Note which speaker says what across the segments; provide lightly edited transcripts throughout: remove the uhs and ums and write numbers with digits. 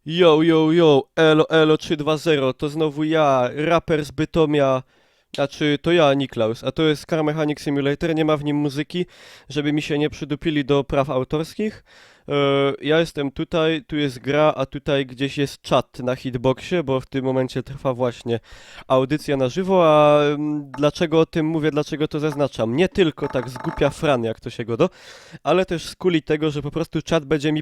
Speaker 1: Yo, yo, yo, elo, elo 320, to znowu ja, raper z Bytomia, znaczy to ja, Niklaus, a to jest Car Mechanic Simulator, nie ma w nim muzyki, żeby mi się nie przydupili do praw autorskich. Ja jestem tutaj, tu jest gra, a tutaj gdzieś jest czat na hitboxie, bo w tym momencie trwa właśnie audycja na żywo, a dlaczego o tym mówię, dlaczego to zaznaczam? Nie tylko tak zgłupia Fran, jak to się godo, ale też z kuli tego, że po prostu czat będzie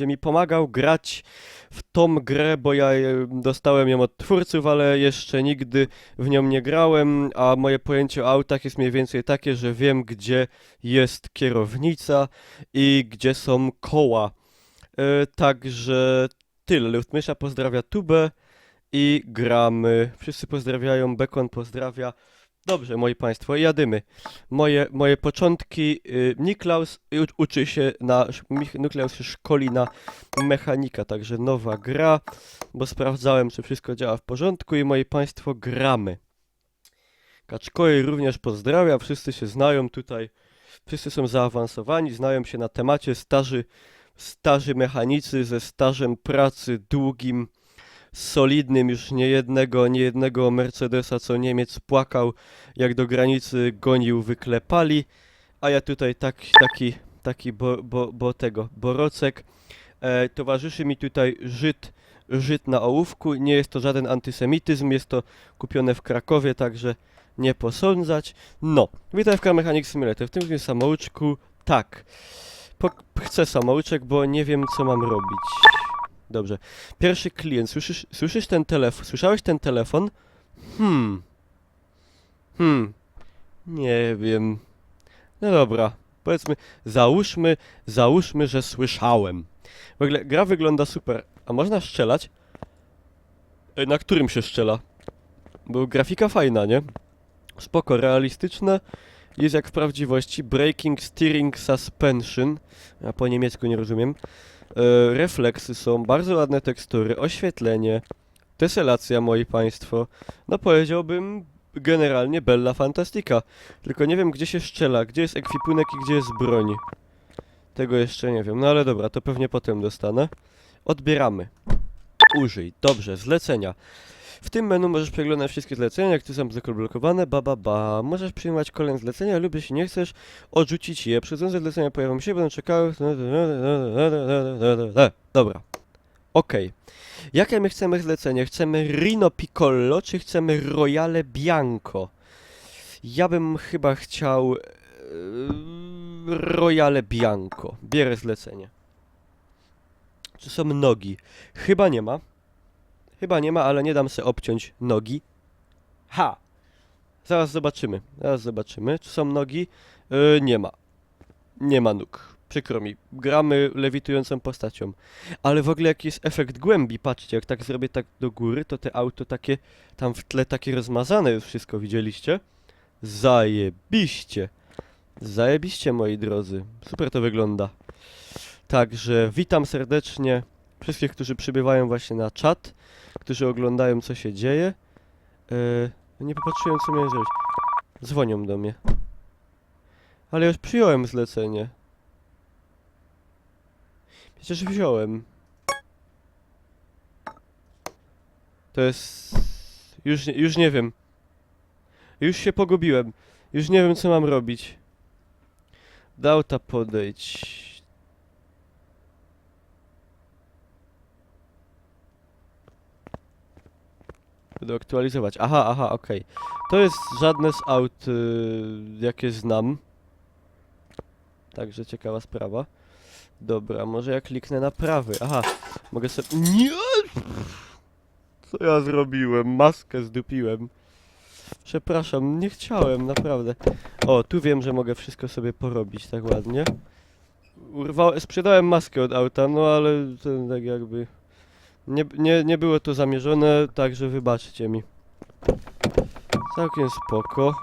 Speaker 1: mi pomagał grać w tą grę, bo ja dostałem ją od twórców, ale jeszcze nigdy w nią nie grałem, a moje pojęcie o autach jest mniej więcej takie, że wiem, gdzie jest kierownica i gdzie są koła. Także tyle. Luftmysza pozdrawia Tubę i gramy. Wszyscy pozdrawiają, Bekon pozdrawia. Dobrze, moi państwo, jadymy. Moje początki. Niklaus uczy się Niklaus się szkoli na mechanika, także nowa gra, bo sprawdzałem, czy wszystko działa w porządku i moi państwo, gramy. Kaczkoi również pozdrawia, wszyscy się znają tutaj, wszyscy są zaawansowani, znają się na temacie starzy mechanicy ze stażem pracy długim, solidnym, już nie jednego Mercedesa, co Niemiec płakał, jak do granicy gonił, wyklepali, a ja tutaj taki borocek. Towarzyszy mi tutaj Żyd na ołówku, nie jest to żaden antysemityzm, jest to kupione w Krakowie, także nie posądzać. No, witaj w Car Mechanic Simulator, w tym samouczku, tak. Chcę samouczek, bo nie wiem, co mam robić. Dobrze. Pierwszy klient. Słyszysz ten telefon? Słyszałeś ten telefon? Hmm. Hmm. Nie wiem. No dobra. Powiedzmy, załóżmy, że słyszałem. W ogóle gra wygląda super. A można strzelać? Na którym się strzela? Bo grafika fajna, nie? Spoko, realistyczne. Jest jak w prawdziwości. Braking, steering, suspension. Ja po niemiecku nie rozumiem. Refleksy są, bardzo ładne tekstury, oświetlenie, teselacja, moi państwo. No powiedziałbym generalnie bella fantastica. Tylko nie wiem, gdzie się strzela, gdzie jest ekwipunek i gdzie jest broń. Tego jeszcze nie wiem, no ale dobra, to pewnie potem dostanę. Odbieramy. Użyj. Dobrze, zlecenia. W tym menu możesz przeglądać wszystkie zlecenia, które są zablokowane, Możesz przyjmować kolejne zlecenia lub jeśli nie chcesz, odrzucić je. Przychodzące zlecenia pojawią się, będą czekały... Dobra. Okej. Jakie my chcemy zlecenie? Chcemy Rino Piccolo, czy chcemy Royale Bianco? Ja bym chyba chciał... Royale Bianco. Bierę zlecenie. Czy są nogi? Chyba nie ma. Chyba nie ma, ale nie dam se obciąć nogi. Ha! Zaraz zobaczymy. Zaraz zobaczymy. Czy są nogi? Nie ma. Nie ma nóg. Przykro mi. Gramy lewitującą postacią. Ale w ogóle jaki jest efekt głębi. Patrzcie, jak tak zrobię tak do góry, to te auto takie... Tam w tle takie rozmazane już wszystko, widzieliście? Zajebiście. Zajebiście, moi drodzy. Super to wygląda. Także witam serdecznie wszystkich, którzy przybywają właśnie na czat, którzy oglądają, co się dzieje. Nie popatrzyłem, co miałem zrobić. Dzwonią do mnie. Ale już przyjąłem zlecenie. Przecież wziąłem. To jest... Już nie wiem. Już się pogubiłem. Już nie wiem, co mam robić. Do auta podejdź. Będę aktualizować. Aha, okej. To jest żadne z aut, jakie znam. Także ciekawa sprawa. Dobra, może ja kliknę na prawy. Aha, mogę sobie... Nie! Co ja zrobiłem? Maskę zdupiłem. Przepraszam, nie chciałem, naprawdę. O, tu wiem, że mogę wszystko sobie porobić tak ładnie. Sprzedałem maskę od auta, no ale to tak jakby... Nie było to zamierzone, także wybaczcie mi. Całkiem spoko.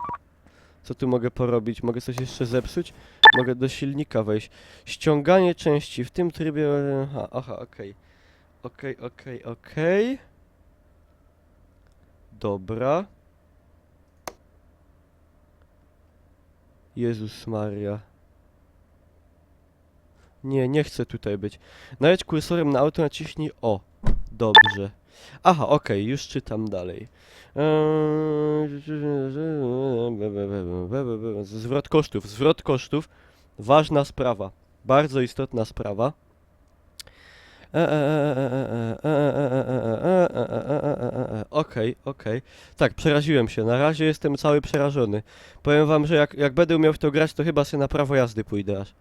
Speaker 1: Co tu mogę porobić? Mogę coś jeszcze zepsuć? Mogę do silnika wejść. Ściąganie części w tym trybie... Aha, okej. Okej. Dobra. Jezus Maria. Nie chcę tutaj być. Najedź kursorem na auto, naciśnij O. Dobrze. Aha, okej, już czytam dalej. Zwrot kosztów. Zwrot kosztów. Ważna sprawa. Bardzo istotna sprawa. Okej. Tak, przeraziłem się. Na razie jestem cały przerażony. Powiem wam, że jak będę umiał w to grać, to chyba sobie na prawo jazdy pójdę aż.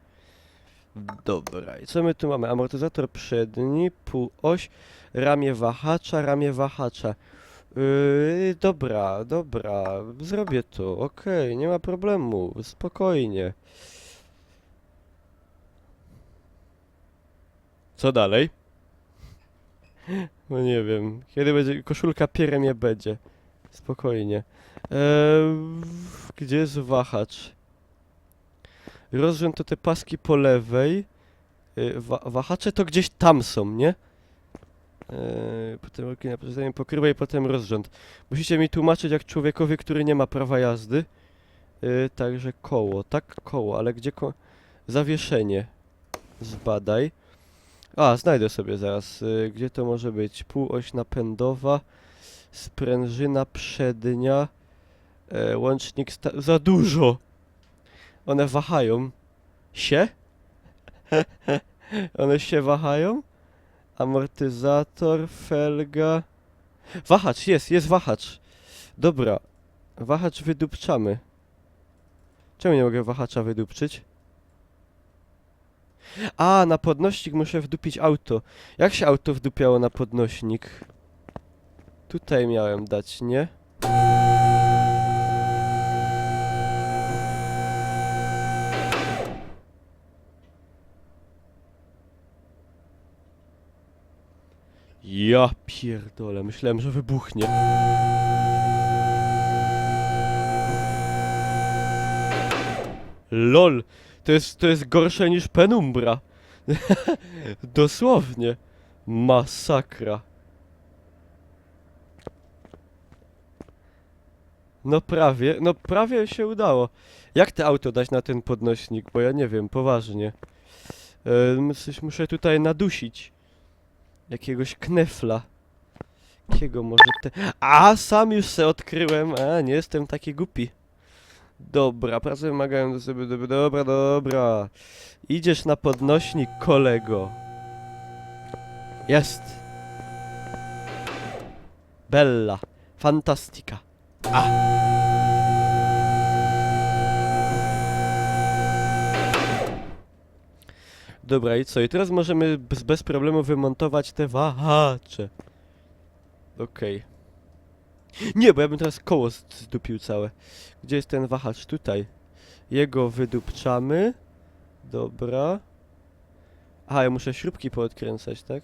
Speaker 1: Dobra, i co my tu mamy? Amortyzator przedni, półoś, ramię wahacza. Dobra, zrobię to, okej, nie ma problemu, spokojnie. Co dalej? No nie wiem, kiedy będzie, koszulka pierem nie będzie. Spokojnie. Gdzie jest wahacz? Rozrząd to te paski po lewej. Wahacze to gdzieś tam są, nie? Potem roki na posiadanie pokrywa i potem rozrząd. Musicie mi tłumaczyć jak człowiekowi, który nie ma prawa jazdy. Także koło, tak? Koło, ale gdzie zawieszenie. Zbadaj. A, znajdę sobie zaraz. Gdzie to może być? Półoś napędowa, sprężyna przednia, łącznik za dużo! One wahają. Się? One się wahają? Amortyzator, felga... Wahacz, jest wahacz. Dobra. Wahacz wydupczamy. Czemu nie mogę wahacza wydupczyć? A, na podnośnik muszę wdupić auto. Jak się auto wdupiało na podnośnik? Tutaj miałem dać, nie? Ja pierdolę, myślałem, że wybuchnie. LOL, to jest gorsze niż Penumbra. Dosłownie. Masakra. No prawie się udało. Jak te auto dać na ten podnośnik? Bo ja nie wiem, poważnie. Muszę tutaj nadusić. Jakiegoś knefla. Jakiego może te... A, sam już se odkryłem. A, nie jestem taki głupi. Dobra, prace wymagają do sobie... Dobra. Idziesz na podnośnik, kolego. Jest. Bella. Fantastica. A. Dobra, i co? I teraz możemy bez problemu wymontować te wahacze. Okej. Nie, bo ja bym teraz koło zdupił całe. Gdzie jest ten wahacz? Tutaj. Jego wydupczamy. Dobra. Aha, ja muszę śrubki poodkręcać, tak?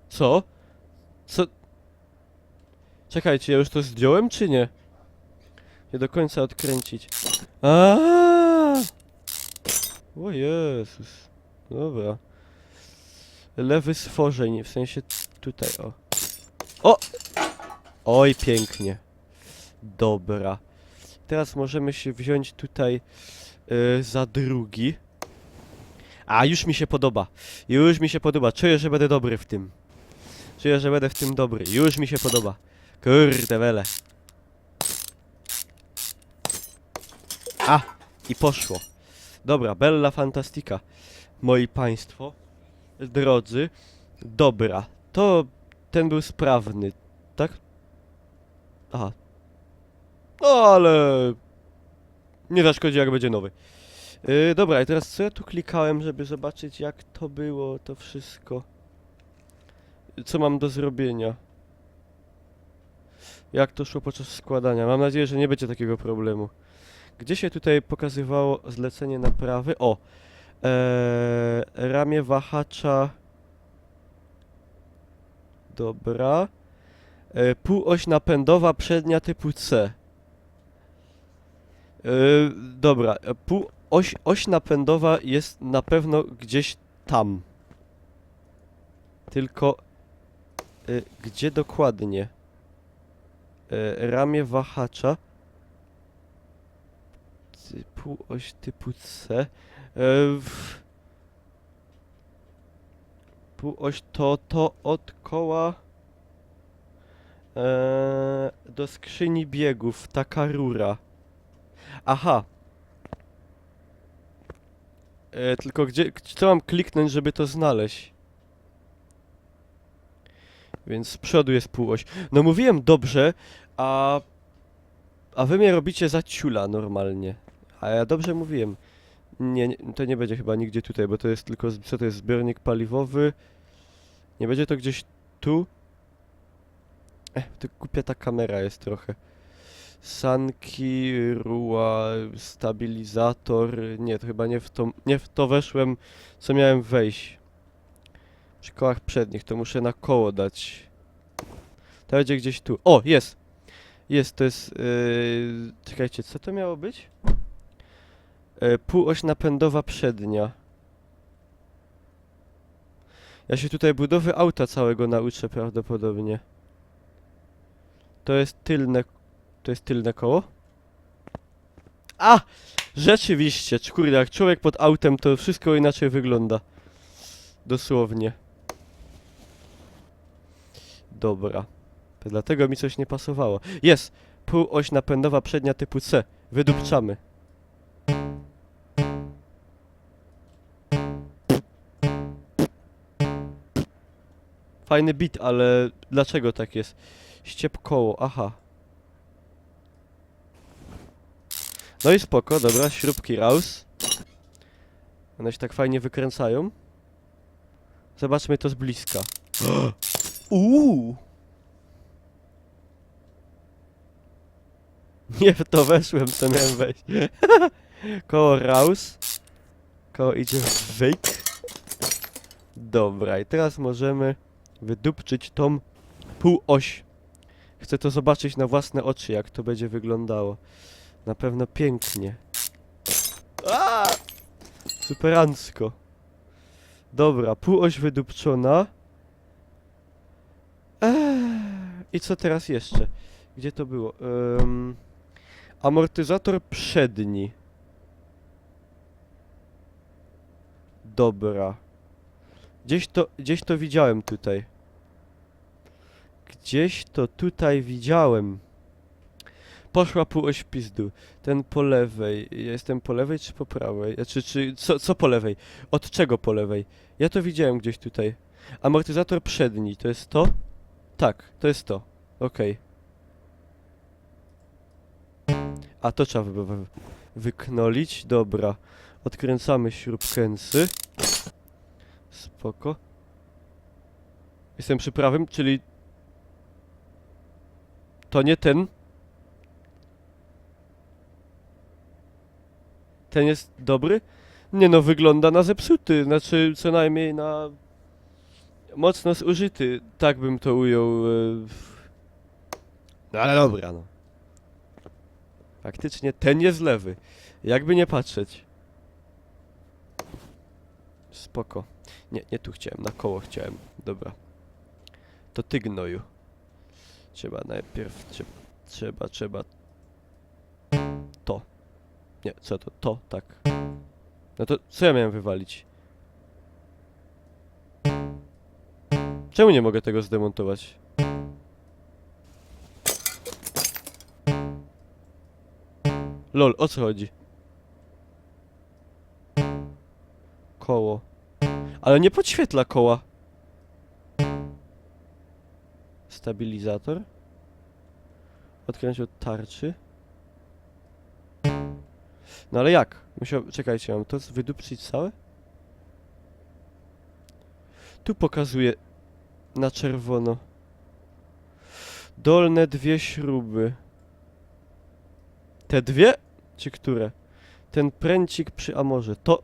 Speaker 1: Co? Co? Czekajcie, ja już to zdjąłem, czy nie? Nie do końca odkręcić. Aaaa! O Jezus. Dobra. Lewy stworzeń, w sensie tutaj, o. O! Oj, pięknie. Dobra. Teraz możemy się wziąć tutaj za drugi. A, już mi się podoba. Już mi się podoba. Czuję, że będę dobry w tym. Czuję, że będę w tym dobry. Już mi się podoba. Kurde wele. A! I poszło. Dobra, Bella Fantastica. Moi państwo. Drodzy. Dobra. To ten był sprawny, tak? Aha. No ale... Nie zaszkodzi jak będzie nowy. Dobra, i teraz co ja tu klikałem, żeby zobaczyć jak to było, to wszystko. Co mam do zrobienia? Jak to szło podczas składania? Mam nadzieję, że nie będzie takiego problemu. Gdzie się tutaj pokazywało zlecenie naprawy? O! Ramię wahacza... Dobra. Półoś napędowa przednia typu C. Dobra, oś napędowa jest na pewno gdzieś tam. Tylko Gdzie dokładnie? Ramię wahacza. Półoś typu C. Półoś to od koła do skrzyni biegów. Taka rura. Aha. Tylko co mam kliknąć, żeby to znaleźć? Więc z przodu jest półoś. No mówiłem dobrze, a wy mnie robicie za ciula normalnie. A ja dobrze mówiłem. Nie, to nie będzie chyba nigdzie tutaj, bo to jest tylko, co to jest, zbiornik paliwowy. Nie będzie to gdzieś tu? To głupia ta kamera jest trochę. Sanki, ruła, stabilizator. Nie, to chyba nie w to weszłem, co miałem wejść. Przy kołach przednich, to muszę na koło dać. To będzie gdzieś tu. O, jest! Jest, to jest... czekajcie, co to miało być? Półoś napędowa przednia. Ja się tutaj budowy auta całego nauczę prawdopodobnie. To jest tylne... To jest tylne koło? A! Rzeczywiście, kurde, jak człowiek pod autem, to wszystko inaczej wygląda. Dosłownie. Dobra. To dlatego mi coś nie pasowało. Jest! Półoś napędowa przednia typu C. Wydupczamy. Fajny bit, ale dlaczego tak jest? Ściep koło, aha. No i spoko, dobra, śrubki raus. One się tak fajnie wykręcają. Zobaczmy to z bliska. Nie w to weszłem, co miałem wejść. Koło raus. Koło idzie w wyk. Dobra, i teraz możemy wydupczyć tą półoś. Chcę to zobaczyć na własne oczy, jak to będzie wyglądało. Na pewno pięknie. Superancko. Dobra, półoś wydupczona. I co teraz jeszcze? Gdzie to było? Amortyzator przedni. Dobra. Gdzieś to widziałem tutaj. Gdzieś to tutaj widziałem. Poszła półoś w pizdu. Ten po lewej. Ja jestem po lewej czy po prawej? Znaczy, co po lewej? Od czego po lewej? Ja to widziałem gdzieś tutaj. Amortyzator przedni, to jest to? Tak, to jest to. Okej. A to trzeba wyknolić. Dobra. Odkręcamy śrubkęsy. Spoko. Jestem przy prawym, czyli... To nie ten. Ten jest dobry? Nie no, wygląda na zepsuty. Znaczy, co najmniej na... Mocno zużyty. Tak bym to ujął. No ale dobra, no. Faktycznie ten jest lewy. Jakby nie patrzeć. Spoko. Nie tu chciałem, na koło chciałem. Dobra. To ty, gnoju. Trzeba najpierw... Trzeba... To. Nie, co to? To, tak. No to co ja miałem wywalić? Czemu nie mogę tego zdemontować? Lol, o co chodzi? Koło. Ale nie podświetla koła. Stabilizator. Odkręcić od tarczy. No ale jak? Czekajcie, mam to wydupczyć całe? Tu pokazuje na czerwono. Dolne dwie śruby. Te dwie? Czy które? Ten pręcik przy amorze. To...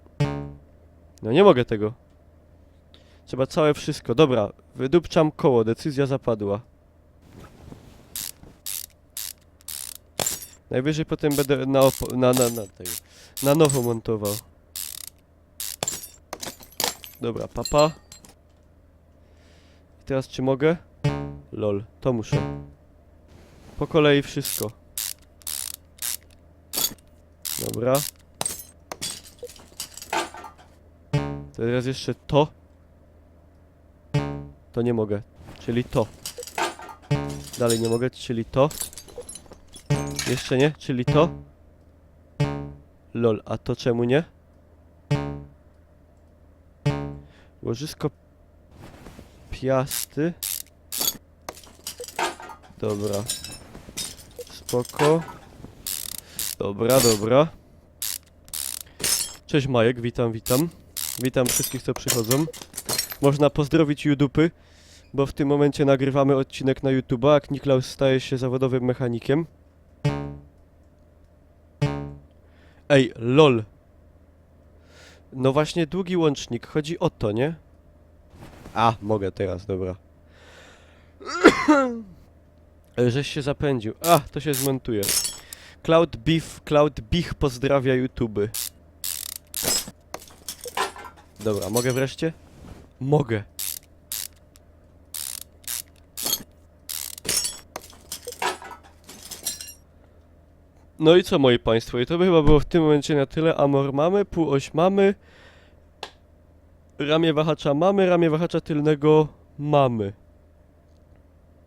Speaker 1: No nie mogę tego. Trzeba całe wszystko. Dobra, wydupczam koło. Decyzja zapadła. Najwyżej potem będę na nowo montował. Dobra, papa. I teraz czy mogę? Lol, to muszę. Po kolei wszystko. Dobra. Teraz jeszcze to. To nie mogę. Czyli to. Dalej nie mogę, czyli to. Jeszcze nie, czyli to. Lol, a to czemu nie? Łożysko piasty. Dobra. Spoko. Dobra, dobra. Cześć Majek, witam, witam. Witam wszystkich, co przychodzą. Można pozdrowić YouTubey, bo w tym momencie nagrywamy odcinek na YouTube'a, jak Niklaus staje się zawodowym mechanikiem. Ej, lol. No właśnie, długi łącznik, chodzi o to, nie? A, mogę teraz, dobra. Żeś się zapędził. A, to się zmontuje. Cloud Beef pozdrawia YouTube. Dobra, mogę wreszcie? Mogę. No i co, moi państwo? I to by chyba było w tym momencie na tyle. Amor mamy, półoś mamy. Ramię wahacza mamy, ramię wahacza tylnego mamy.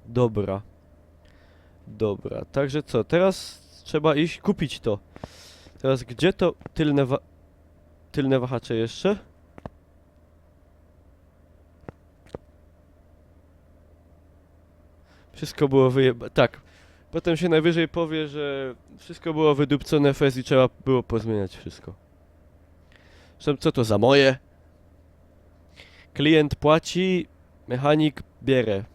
Speaker 1: Dobra. Dobra, także co? Teraz trzeba iść kupić to. Teraz gdzie to tylne wahacze jeszcze? Wszystko było tak. Potem się najwyżej powie, że wszystko było wydupcone fez i trzeba było pozmieniać wszystko. Zresztą co to za moje? Klient płaci, mechanik bierze.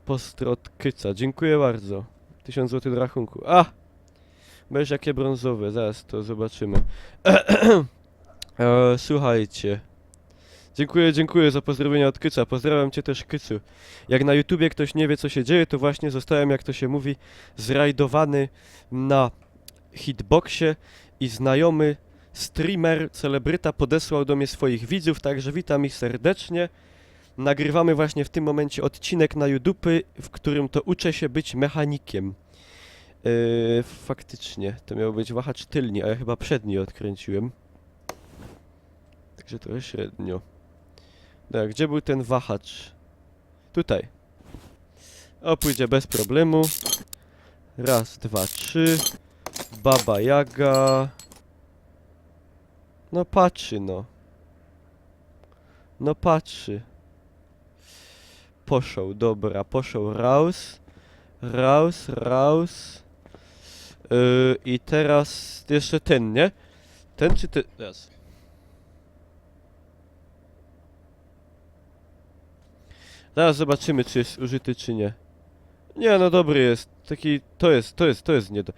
Speaker 1: Pozdro od Kyca, dziękuję bardzo. 1000 zł do rachunku. A! Będziesz jakie brązowe, zaraz to zobaczymy. Słuchajcie. Dziękuję za pozdrowienia od Kyca. Pozdrawiam cię też, Kycu. Jak na YouTubie ktoś nie wie, co się dzieje, to właśnie zostałem, jak to się mówi, zrajdowany na hitboxie i znajomy streamer, celebryta podesłał do mnie swoich widzów, także witam ich serdecznie. Nagrywamy właśnie w tym momencie odcinek na YouTube, w którym to uczę się być mechanikiem. Faktycznie, to miał być wahacz tylni, a ja chyba przedni odkręciłem. Także trochę średnio. Dobra, gdzie był ten wahacz? Tutaj. O, pójdzie bez problemu. Raz, dwa, trzy. Baba Jaga. No patrzy, no. No patrzy. Poszł, dobra, poszł raus. Raus. I teraz jeszcze ten, nie? Ten czy ten? Teraz. Zaraz zobaczymy, czy jest użyty, czy nie. Nie, no dobry jest. Taki, to jest nie do...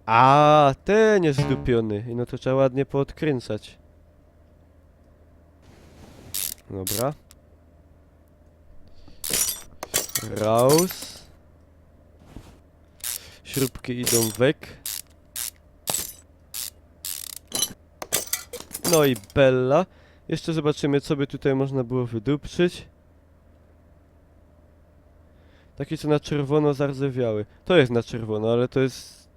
Speaker 1: A, ten jest zdupiony. I no to trzeba ładnie poodkręcać. Dobra. Raus. Śrubki idą weg. No i Bella. Jeszcze zobaczymy, co by tutaj można było wydupczyć. Taki co na czerwono zardzewiały. To jest na czerwono, ale to jest...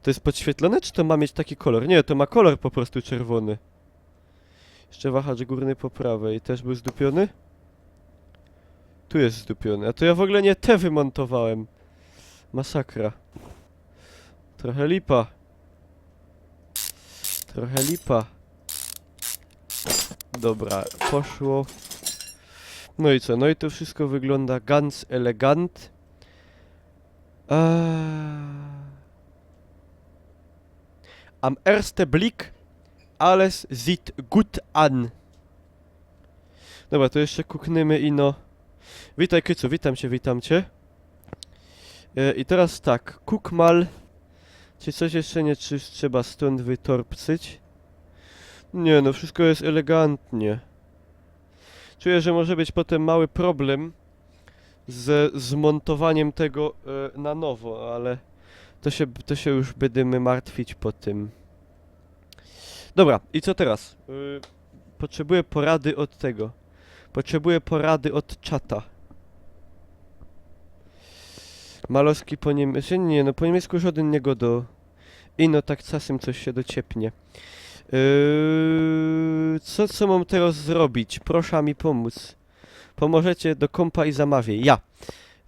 Speaker 1: To jest podświetlone, czy to ma mieć taki kolor? Nie, to ma kolor po prostu czerwony. Jeszcze wahacz górny po prawej. Też był zdupiony? Tu jest zdupiony. A to ja w ogóle nie te wymontowałem. Masakra. Trochę lipa. Trochę lipa. Dobra, poszło. No i co? No i to wszystko wygląda ganz elegant. Am erste Blick alles sieht gut an. Dobra, to jeszcze kukniemy i no. Witaj, Kycu, witam cię. I teraz tak, kukmal. Czy coś jeszcze nie trzeba stąd wytorpcyć? Nie, no wszystko jest elegantnie. Czuję, że może być potem mały problem ze zmontowaniem tego na nowo, ale to się już będziemy martwić po tym. Dobra, i co teraz? Potrzebuję porady od tego. Potrzebuję porady od czata. Malowski po niemiecku, nie, no po niemiecku żaden nie godo. I no tak czasem coś się dociepnie. Co mam teraz zrobić? Proszę mi pomóc. Pomożecie do kompa i zamawiaj. Ja.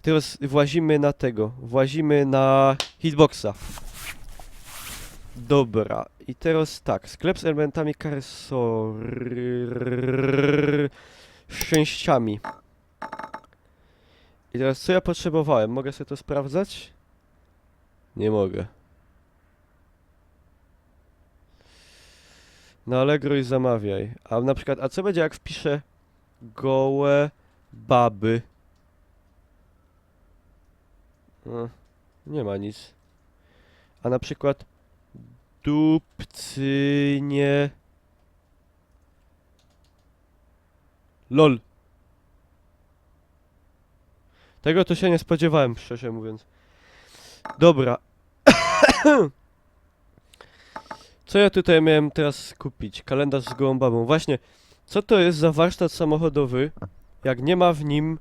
Speaker 1: Teraz włazimy na tego. Włazimy na hitboxa. Dobra. I teraz tak. Sklep z elementami częściami. I teraz co ja potrzebowałem? Mogę sobie to sprawdzać? Nie mogę. Na Allegro i zamawiaj. A na przykład, a co będzie jak wpiszę gołe baby? Nie ma nic. A na przykład dupcynie... LOL. Tego to się nie spodziewałem, szczerze mówiąc. Dobra. Co ja tutaj miałem teraz kupić? Kalendarz z gołą babą. Właśnie, co to jest za warsztat samochodowy, jak nie ma w nim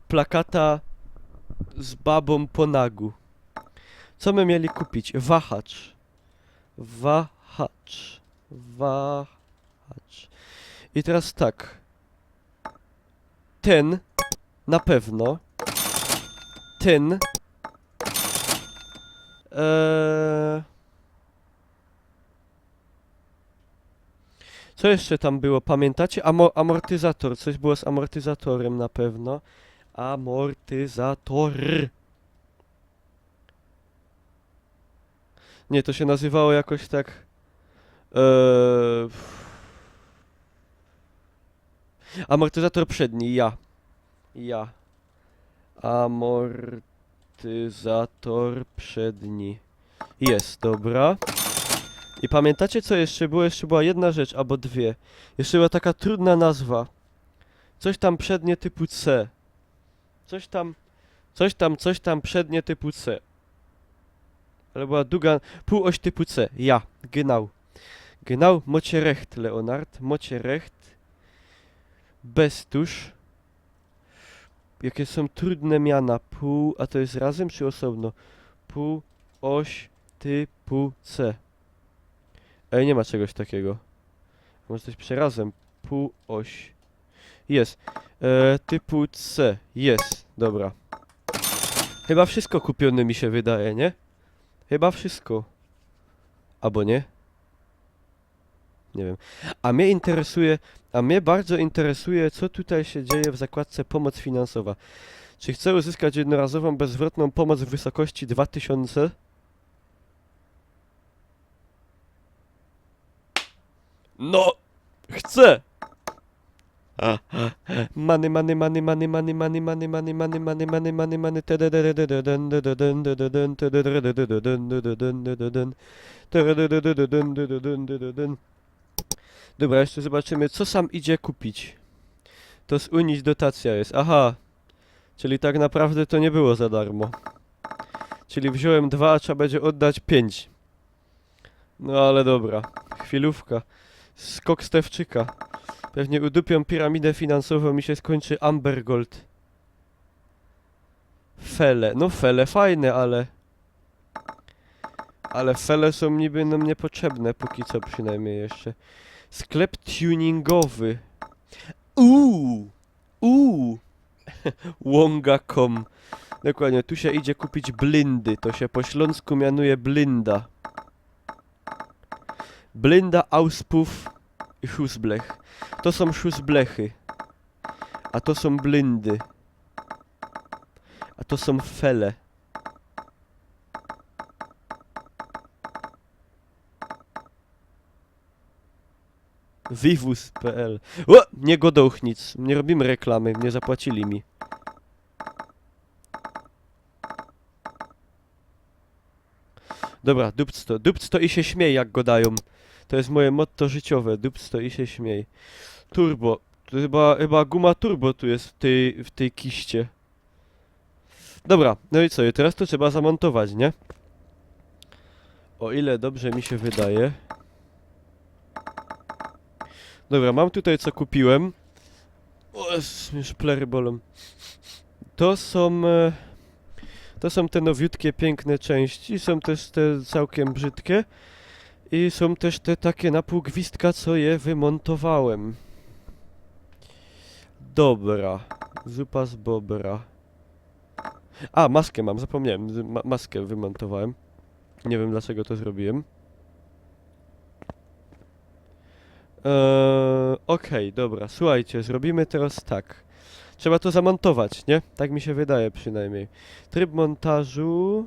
Speaker 1: plakata z babą po nagu? Co my mieli kupić? Wahacz. Wahacz. Wahacz. I teraz tak. Ten na pewno. Ten. Co jeszcze tam było? Pamiętacie? Amortyzator. Coś było z amortyzatorem na pewno. Amortyzator. Nie, to się nazywało jakoś tak... Amortyzator przedni, ja. Amortyzator przedni. Jest, dobra. I pamiętacie co jeszcze było? Jeszcze była jedna rzecz, albo dwie. Jeszcze była taka trudna nazwa. Coś tam przednie typu C. Coś tam przednie typu C. Ale była długa... Półoś typu C. Ja, genau. Genau, mocie recht, Leonard. Mocie recht. Bestuż. Jakie są trudne miana. Pół... A to jest razem czy osobno? Półoś typu C. Ej, nie ma czegoś takiego. Może coś przerazem. Półoś. Jest. Typu C. Jest. Dobra. Chyba wszystko kupione mi się wydaje, nie? Chyba wszystko. Albo nie? Nie wiem. A mnie bardzo interesuje, co tutaj się dzieje w zakładce pomoc finansowa. Czy chcę uzyskać jednorazową, bezzwrotną pomoc w wysokości 2000? No! Chcę! Money, money, money, money, money, money, money, money, money, money, money, money, money, Dobra, jeszcze zobaczymy, co sam idzie kupić. To z Unii dotacja jest. Aha. Czyli tak naprawdę to nie było za darmo. Czyli wziąłem 2, a trzeba będzie oddać 5. No ale dobra. Chwilówka. Skok Stewczyka. Pewnie udupią piramidę finansową, mi się skończy Amber Gold. Fele. No fele fajne, ale... Ale fele są niby nam niepotrzebne, póki co przynajmniej jeszcze. Sklep tuningowy. Wonga.com. Dokładnie, tu się idzie kupić blindy. To się po śląsku mianuje blinda. Blinda, Auspuff i Schussblech. To są Schussblechy. A to są blindy. A to są fele. Vivus.pl. O! Nie godoch nic. Nie robimy reklamy. Nie zapłacili mi. Dobra, dupcto. Dupcto i się śmiej, jak go dają. To jest moje motto życiowe. Dupcto i się śmiej. Turbo. To chyba guma turbo tu jest w tej kiście. Dobra, no i co? I teraz to trzeba zamontować, nie? O ile dobrze mi się wydaje. Dobra, mam tutaj co kupiłem. O, mnie szplery bolą. To są... To są te nowiutkie, piękne części, są też te całkiem brzydkie i są też te takie na pół gwizdka, co je wymontowałem. Dobra, zupa z bobra. A, maskę mam, zapomniałem, maskę wymontowałem. Nie wiem dlaczego to zrobiłem. Okej, dobra, słuchajcie, zrobimy teraz tak. Trzeba to zamontować, nie? Tak mi się wydaje przynajmniej. Tryb montażu...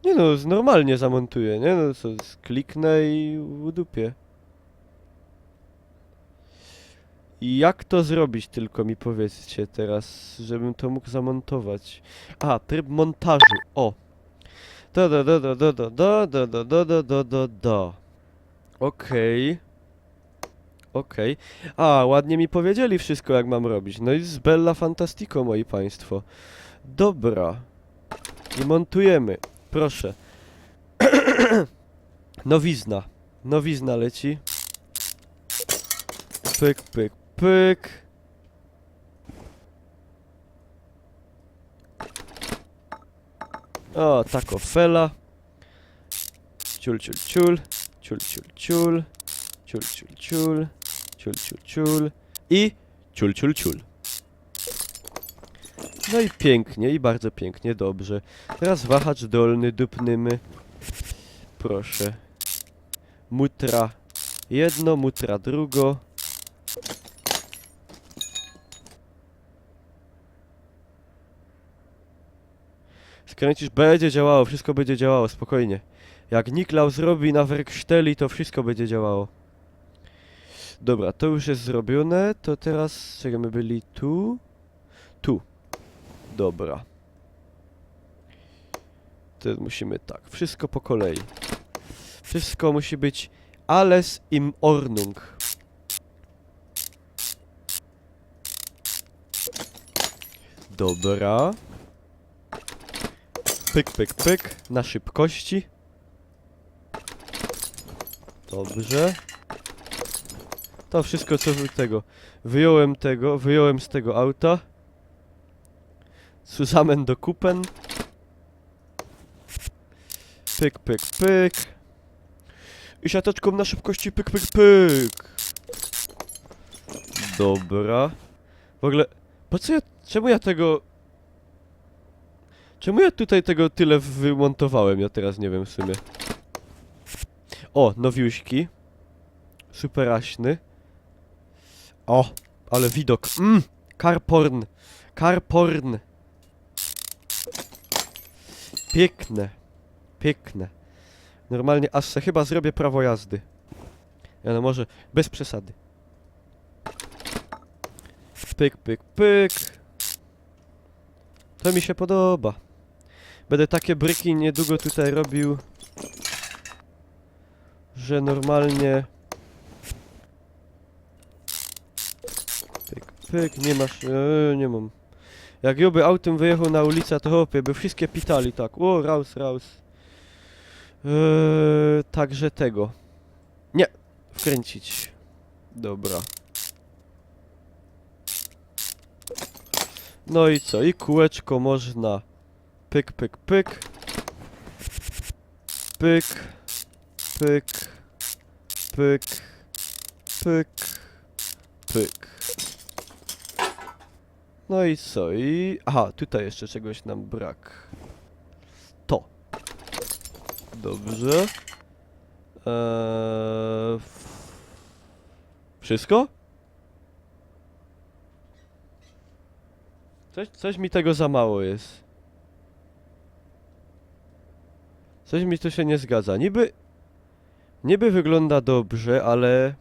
Speaker 1: Nie no, normalnie zamontuję, nie? No co, kliknę i udupię. I jak to zrobić, tylko mi powiedzcie teraz, żebym to mógł zamontować. A, tryb montażu, o! Da. Okej. Okej. A, ładnie mi powiedzieli wszystko, jak mam robić. No i z Bella Fantastico, moi państwo. Dobra. I montujemy. Proszę. Nowizna. Nowizna leci. Pyk, pyk, pyk. O, tako fela. Ciul, ciul, ciul. Ciul, ciul, ciul. Ciul, ciul, ciul. Ciul, ciul, ciul. I ciul, ciul, ciul. No i pięknie, i bardzo pięknie, dobrze. Teraz wahacz dolny dupnymy. Proszę. Mutra jedno, mutra drugo. Skręcisz, będzie działało, wszystko będzie działało, spokojnie. Jak Niklaus zrobi na werksteli, to wszystko będzie działało. Dobra, to już jest zrobione, to teraz, czego my byli tu? Tu. Dobra. To musimy tak, wszystko po kolei. Wszystko musi być alles im Ordnung. Dobra. Pyk, pyk, pyk. Na szybkości. Dobrze. To wszystko co tego. Wyjąłem z tego auta. Zusammen do Kupen. Pyk, pyk, pyk. I siateczką na szybkości pyk, pyk, pyk. Dobra. W ogóle, po co ja, czemu ja tutaj tego tyle wymontowałem? Ja teraz nie wiem w sumie. O, nowiuśki. Superaśny. O, ale widok. Carporn. Carporn. Piękne. Piękne. Normalnie aż se chyba zrobię prawo jazdy. Ja no może bez przesady. Pyk, pyk, pyk. To mi się podoba. Będę takie bryki niedługo tutaj robił, że normalnie... Pyk, pyk, nie masz... nie mam. Jak Joby autem wyjechał na ulicę, to hopie, by wszystkie pitali tak. O, raus, raus. Także tego. Nie, wkręcić. Dobra. No i co? I kółeczko można. Pyk, pyk, pyk. Pyk. Pyk. Pyk. Pyk. Pyk. No i co? I... Aha, tutaj jeszcze czegoś nam brak. To. Dobrze. Wszystko? Coś mi tego za mało jest. Coś mi tu się nie zgadza. Niby wygląda dobrze, ale...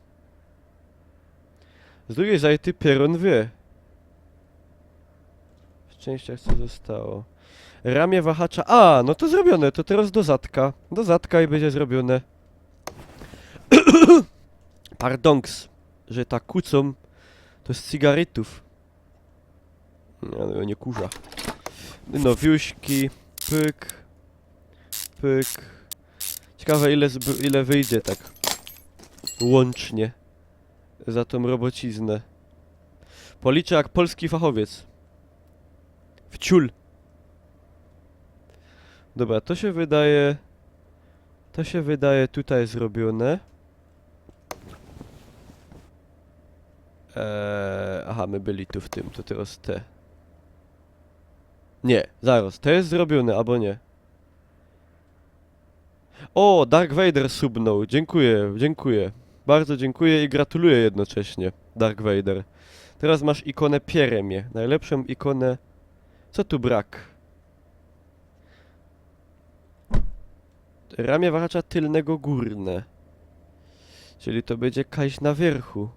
Speaker 1: Z drugiej zajty Pieron wie. W częściach co zostało. Ramię wahacza... A, no to zrobione, to teraz do zadka. Do zadka i będzie zrobione. Pardonks, że tak kłócą. To z cygaretów. No, nie kurza. Nowiuśki. Pyk. Pyk. Ciekawe ile wyjdzie tak. Łącznie. Za tą robociznę. Policzę jak polski fachowiec. Wciul. Dobra, to się wydaje... To się wydaje tutaj zrobione. Aha, my byli tu w tym, to teraz te. Nie, zaraz, to jest zrobione, albo nie. O, Dark Vader subnął, dziękuję, dziękuję. Bardzo dziękuję i gratuluję jednocześnie, Dark Vader. Teraz masz ikonę Pieremie, najlepszą ikonę... Co tu brak? Ramię wahacza tylnego górne. Czyli to będzie kaś na wierchu.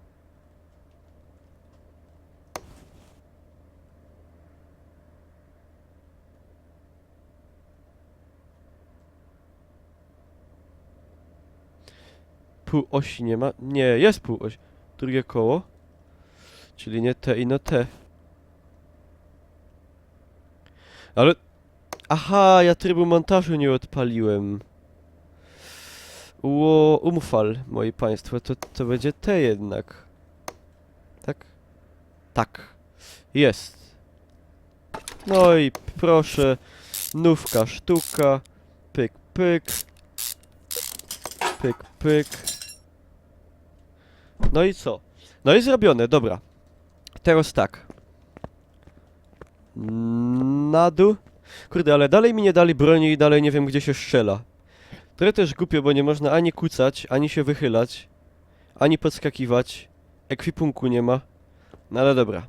Speaker 1: Półosi nie ma? Nie, jest półoś. Drugie koło. Czyli nie te i no te. Ale... Aha, ja trybu montażu nie odpaliłem. Umfal, moi państwo, to będzie te jednak. Tak? Tak. Jest. No i proszę, nówka sztuka. Pyk, pyk. Pyk, pyk. No i co? No i zrobione, dobra. Teraz tak. Na dół. Kurde, ale dalej mi nie dali broni i dalej nie wiem, gdzie się strzela. Trochę też głupio, bo nie można ani kucać, ani się wychylać, ani podskakiwać. Ekwipunku nie ma. No ale dobra.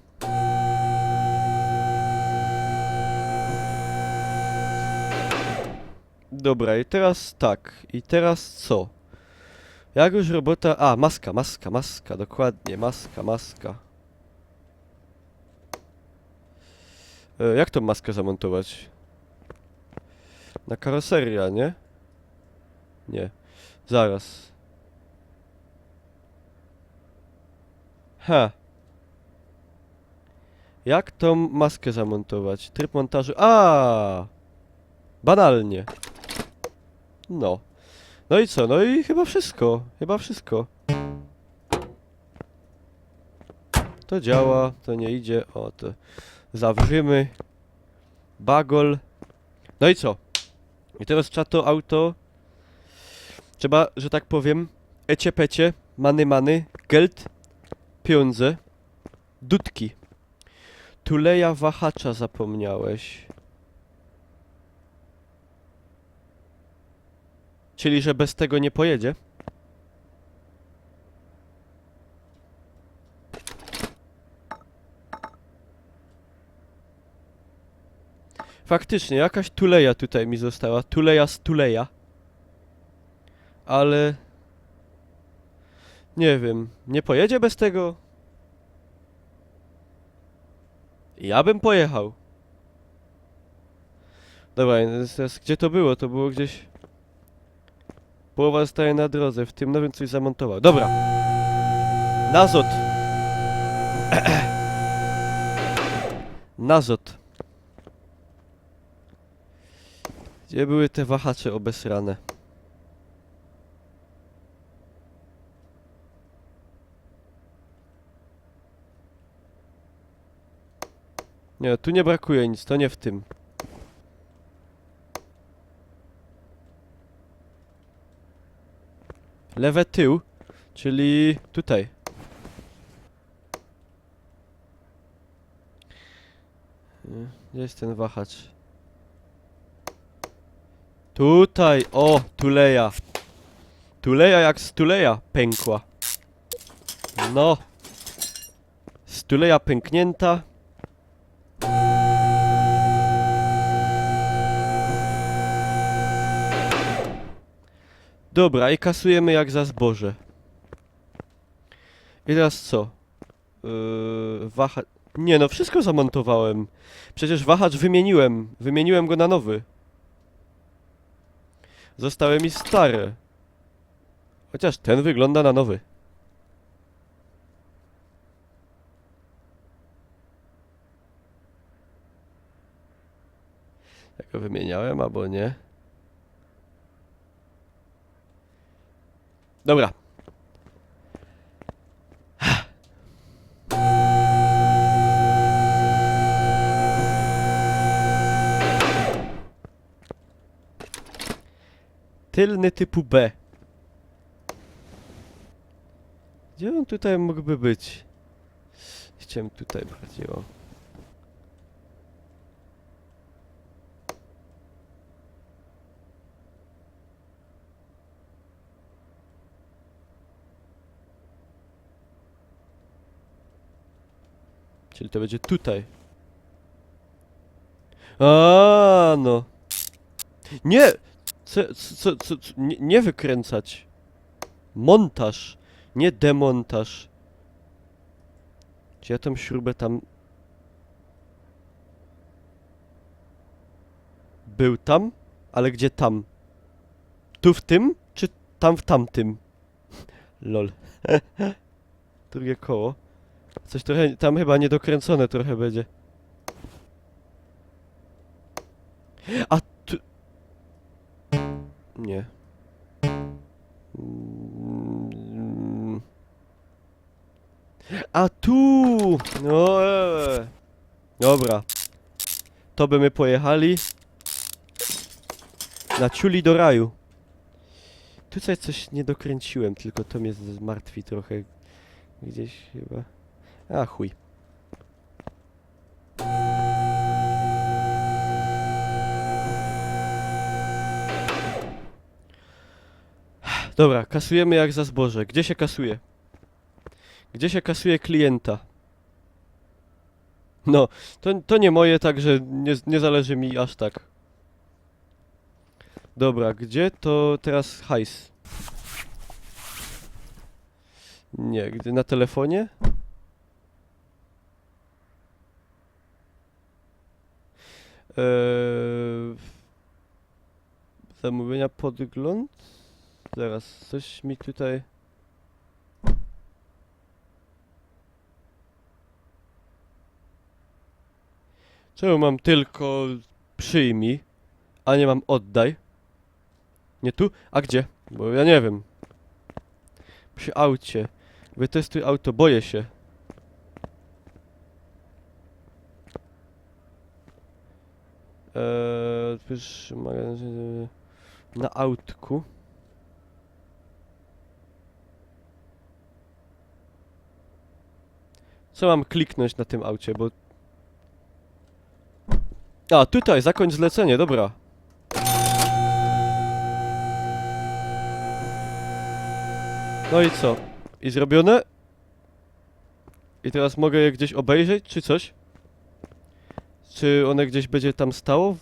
Speaker 1: Dobra, i teraz tak. I teraz co? Jak już robota... A, maska, maska, maska, dokładnie. Maska, maska. Jak tą maskę zamontować? Na karoseria, nie? Nie. Zaraz. Ha. Jak tą maskę zamontować? Tryb montażu... A! Banalnie. No. No i co? No i chyba wszystko. Chyba wszystko. To działa, to nie idzie. O, to zawrzymy. Bagol. No i co? I teraz trzeba to auto... Trzeba, że tak powiem, ecie-pecie, many, geld, pieniądze, dudki. Tuleja wahacza zapomniałeś. Czyli, że bez tego nie pojedzie? Faktycznie, jakaś tuleja tutaj mi została. Tuleja z tuleja. Ale... Nie wiem, nie pojedzie bez tego? Ja bym pojechał. Dobra, teraz gdzie to było? To było gdzieś... Połowa zostaje na drodze, w tym nowym coś zamontował. Dobra. Nazot. Nazot. Gdzie były te wahacze obesrane? Nie, tu nie brakuje nic, to nie w tym. Lewe tył, czyli tutaj. Gdzie jest ten wahacz? Tutaj, o, tuleja. Tuleja jak stuleja pękła. No. Stuleja pęknięta. Dobra, i kasujemy jak za zboże. I teraz co? Wahacz... Nie no, wszystko zamontowałem. Przecież wahacz wymieniłem. Wymieniłem go na nowy. Zostały mi stare. Chociaż ten wygląda na nowy. Jak go wymieniałem, albo nie? Dobra. Tylny typu B. Gdzie on tutaj mógłby być? Chciałem tutaj bardziej, o. Czyli to będzie tutaj. A, no. Nie! Nie wykręcać. Montaż, nie demontaż. Czy ja tą śrubę tam... Był tam? Ale gdzie tam? Tu w tym? Czy tam w tamtym? Lol. Drugie koło. Coś trochę... Tam chyba niedokręcone trochę będzie. A tu... Nie. A tu! No, Dobra. To by my pojechali. Na ciuli do raju. Tutaj coś nie dokręciłem, tylko to mnie zmartwi trochę. Gdzieś chyba... A chuj. Dobra, kasujemy jak za zboże. Gdzie się kasuje? Gdzie się kasuje klienta? No, to nie moje, także nie zależy mi aż tak. Dobra, gdzie to teraz hajs? Nie, gdy na telefonie? Zamówienia podgląd? Zaraz, coś mi tutaj... Czemu mam tylko przyjmij, a nie mam oddaj? Nie tu? A gdzie? Bo ja nie wiem. Przy aucie. Wytestuj auto, boję się. Na autku. Co mam kliknąć na tym aucie, bo... A, tutaj, zakończ zlecenie, dobra. No i co? I zrobione? I teraz mogę je gdzieś obejrzeć, czy coś? Czy one gdzieś będzie tam stało?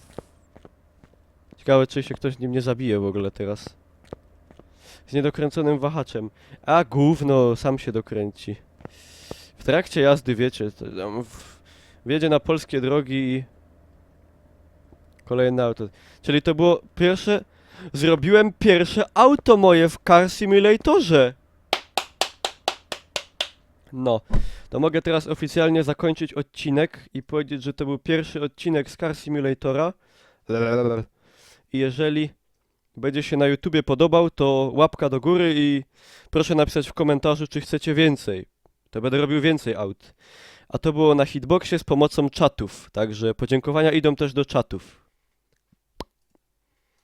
Speaker 1: Ciekawe, czy się ktoś nim nie zabije w ogóle teraz. Z niedokręconym wahaczem. A, gówno, sam się dokręci. W trakcie jazdy, wiecie, to tam wjedzie na polskie drogi i... Kolejne auto. Czyli to było pierwsze... Zrobiłem pierwsze auto moje w Car Simulatorze! No, to mogę teraz oficjalnie zakończyć odcinek i powiedzieć, że to był pierwszy odcinek z Car Simulatora. I jeżeli będzie się na YouTubie podobał, to łapka do góry i proszę napisać w komentarzu, czy chcecie więcej. To będę robił więcej aut. A to było na Hitboxie z pomocą czatów, także podziękowania idą też do czatów.